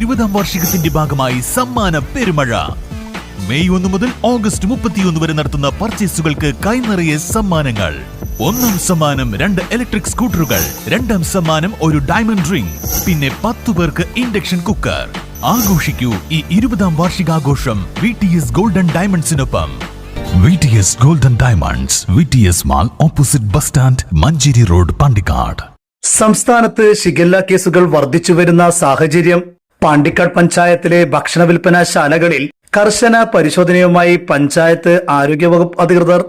20ാം വാർഷികത്തിന്റെ ഭാഗമായി സമ്മാന പെരുമഴ. മെയ് 1 മുതൽ ഓഗസ്റ്റ് 31 വരെ നടത്തുന്ന പർച്ചേസുകൾക്ക് കൈനിറയെ സമ്മാനങ്ങൾ. 1ാം സമ്മാനം 2 ഇലക്ട്രിക് സ്കൂട്ടറുകൾ, 2ാം സമ്മാനം ഒരു ഡയമണ്ട് റിംഗ്, പിന്നെ 10 പേർക്ക് ഇൻഡക്ഷൻ കുക്കർ. ആഘോഷിക്കൂ ഈ 20ാം വാർഷികാഘോഷം VTS ഗോൾഡൻ ഡയമണ്ട്സിനൊപ്പം. VTS golden diamonds, VTS mall opposite bus stand, Manjeri road, Pandikkad. സംസ്ഥാനത്ത് ഷിഗല്ല കേസുകൾ വർദ്ധിച്ചുവരുന്ന സാഹചര്യം. പാണ്ടിക്കാട് പഞ്ചായത്തിലെ ഭക്ഷണ വിൽപ്പന ശാലകളിൽ കർശന പരിശോധനയുമായി പഞ്ചായത്ത് ആരോഗ്യവകുപ്പ് അധികൃതർ.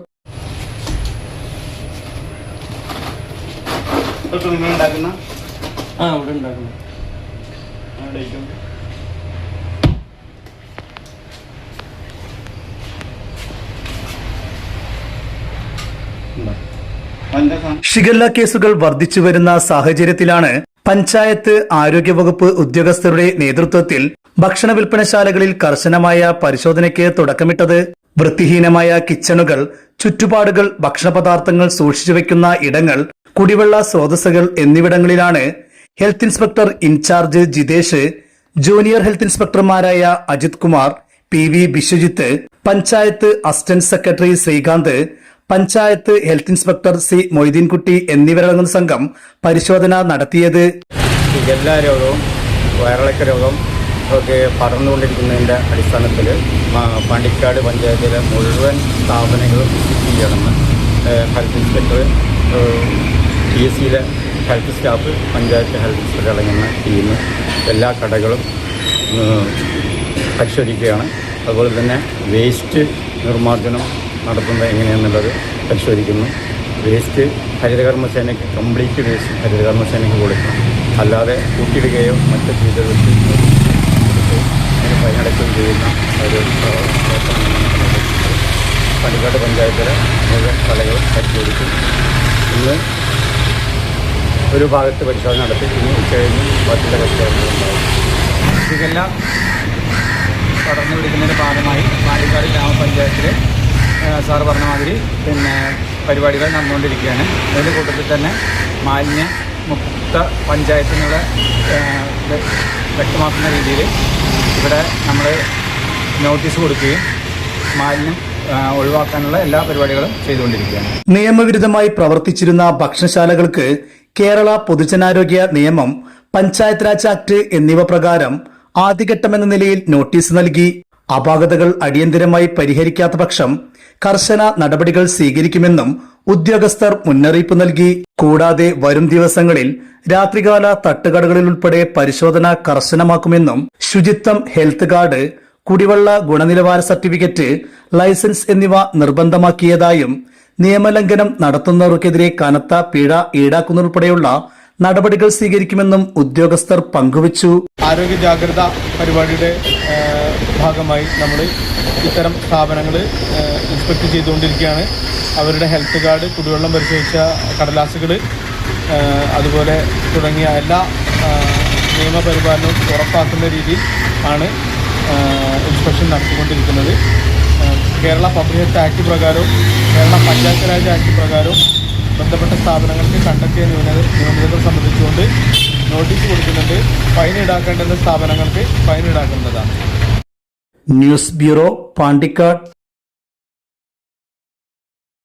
ഷിഗല്ല കേസുകൾ വർദ്ധിച്ചുവരുന്ന സാഹചര്യത്തിലാണ് പഞ്ചായത്ത് ആരോഗ്യവകുപ്പ് ഉദ്യോഗസ്ഥരുടെ നേതൃത്വത്തിൽ ഭക്ഷണ വിൽപ്പനശാലകളിൽ കർശനമായ പരിശോധനയ്ക്ക് തുടക്കമിട്ടത്. വൃത്തിഹീനമായ കിച്ചണുകൾ, ചുറ്റുപാടുകൾ, ഭക്ഷണപദാർത്ഥങ്ങൾ സൂക്ഷിച്ചു വെക്കുന്ന ഇടങ്ങൾ, കുടിവെള്ള സ്രോതസ്സുകൾ എന്നിവിടങ്ങളിലാണ് health inspector in-charge Jithesh, junior health ഇൻസ്പെക്ടർമാരായ Ajith Kumar, PV Biswajith, panchayat assistant secretary Srikanth, panchayat health inspector C Moideenkutty എന്നിവരടങ്ങുന്ന സംഘം പരിശോധന നടത്തിയത്. ഷിഗല്ല രോഗവും വയറിളക്ക രോഗം ഒക്കെ പടർന്നുകൊണ്ടിരിക്കുന്നതിൻ്റെ അടിസ്ഥാനത്തിൽ പാണ്ടിക്കാട് പഞ്ചായത്തിലെ മുഴുവൻ സ്ഥാപനങ്ങളും ചെയ്യണമെന്ന് ഹെൽത്ത് ഇൻസ്പെക്ടർ, PSCയിലെ health staff, panchayat health inspector അടങ്ങുന്ന ടീം എല്ലാ കടകളും പരിശോധിക്കുകയാണ്. അതുപോലെ തന്നെ വേസ്റ്റ് നിർമ്മാർജ്ജനം നടത്തുന്നത് എങ്ങനെയാണെന്നുള്ളത് പരിശോധിക്കുന്നു. വേസ്റ്റ് ഹരിതകർമ്മസേനയ്ക്ക്, കംപ്ലീറ്റ് വേസ്റ്റ് ഹരിതകർമ്മസേനയ്ക്ക് കൊടുക്കണം. അല്ലാതെ കൂട്ടിയിടുകയോ മറ്റു ചെയ്തവർക്ക് അതിന് ഫൈനടക്കുകയും ചെയ്യുന്ന ഒരു പാണ്ടിക്കാട് പഞ്ചായത്തിലെ മുഴുവൻ കടകളും പരിശോധിക്കും. ഇന്ന് ഒരു ഭാഗത്ത് പരിശോധന നടത്തി ഇനി ഉച്ചകഴിഞ്ഞ് ബാക്കിയുള്ള പരിശോധനകളുണ്ടാകും. ഷിഗല്ല പടർന്നു പിടിക്കുന്നതിൻ്റെ ഭാഗമായി പാണ്ടിക്കാട് ഗ്രാമപഞ്ചായത്തിൽ സാറ് പറഞ്ഞ മാതിരി പരിപാടികൾ നടന്നുകൊണ്ടിരിക്കുകയാണ്. അതിൻ്റെ കൂട്ടത്തിൽ തന്നെ മാലിന്യ മുക്ത പഞ്ചായത്തിനുള്ള വ്യക്തമാക്കുന്ന രീതിയിൽ ഇവിടെ നമ്മൾ നോട്ടീസ് കൊടുക്കുകയും മാലിന്യം ഒഴിവാക്കാനുള്ള എല്ലാ പരിപാടികളും ചെയ്തുകൊണ്ടിരിക്കുകയാണ്. നിയമവിരുദ്ധമായി പ്രവർത്തിച്ചിരുന്ന ഭക്ഷണശാലകൾക്ക് കേരള പൊതുജനാരോഗ്യ നിയമം, പഞ്ചായത്ത് രാജ് ആക്ട് എന്നിവ പ്രകാരം ആദ്യഘട്ടമെന്ന നിലയിൽ നോട്ടീസ് നൽകി. അപാകതകൾ അടിയന്തരമായി പരിഹരിക്കാത്ത പക്ഷം കർശന നടപടികൾ സ്വീകരിക്കുമെന്നും ഉദ്യോഗസ്ഥർ മുന്നറിയിപ്പ് നൽകി. കൂടാതെ വരും ദിവസങ്ങളിൽ രാത്രികാല തട്ടുകടകളിൽ ഉൾപ്പെടെ പരിശോധന കർശനമാക്കുമെന്നും ശുചിത്വം, ഹെൽത്ത് കാർഡ്, കുടിവെള്ള ഗുണനിലവാര സർട്ടിഫിക്കറ്റ്, ലൈസൻസ് എന്നിവ നിർബന്ധമാക്കിയതായും നിയമലംഘനം നടത്തുന്നവർക്കെതിരെ കനത്ത പിഴ ഈടാക്കുന്നതുൾപ്പെടെയുള്ള നടപടികൾ സ്വീകരിക്കുമെന്നും ഉദ്യോഗസ്ഥർ പങ്കുവച്ചു. ആരോഗ്യ ജാഗ്രത പരിപാടിയുടെ ഭാഗമായി നമ്മൾ ഇത്തരം സ്ഥാപനങ്ങൾ ഇൻസ്പെക്ട് ചെയ്തുകൊണ്ടിരിക്കുകയാണ്. അവരുടെ ഹെൽത്ത് കാർഡ്, കുടിവെള്ളം പരിശോധിച്ച കടലാസുകൾ, അതുപോലെ തുടങ്ങിയ എല്ലാ നിയമപരിപാലനവും ഉറപ്പാക്കുന്ന രീതിയിൽ ആണ് ഇൻസ്പെക്ഷൻ നടത്തിക്കൊണ്ടിരിക്കുന്നത്. കേരള പബ്ലിക് ഹെൽത്ത് ആക്ട് പ്രകാരവും കേരള പഞ്ചായത്ത് രാജ് ആക്ട് പ്രകാരവും ബന്ധപ്പെട്ട സ്ഥാപനങ്ങൾക്ക് കണ്ടെത്തിയ ന്യൂനതകൾ സംബന്ധിച്ചുകൊണ്ട് നോട്ടീസ് കൊടുക്കുന്നുണ്ട്. ഫൈൻ ഈടാക്കേണ്ടുന്ന സ്ഥാപനങ്ങൾക്ക് ഫൈൻ ഈടാക്കുന്നതാണ്. News bureau, Pandikkad.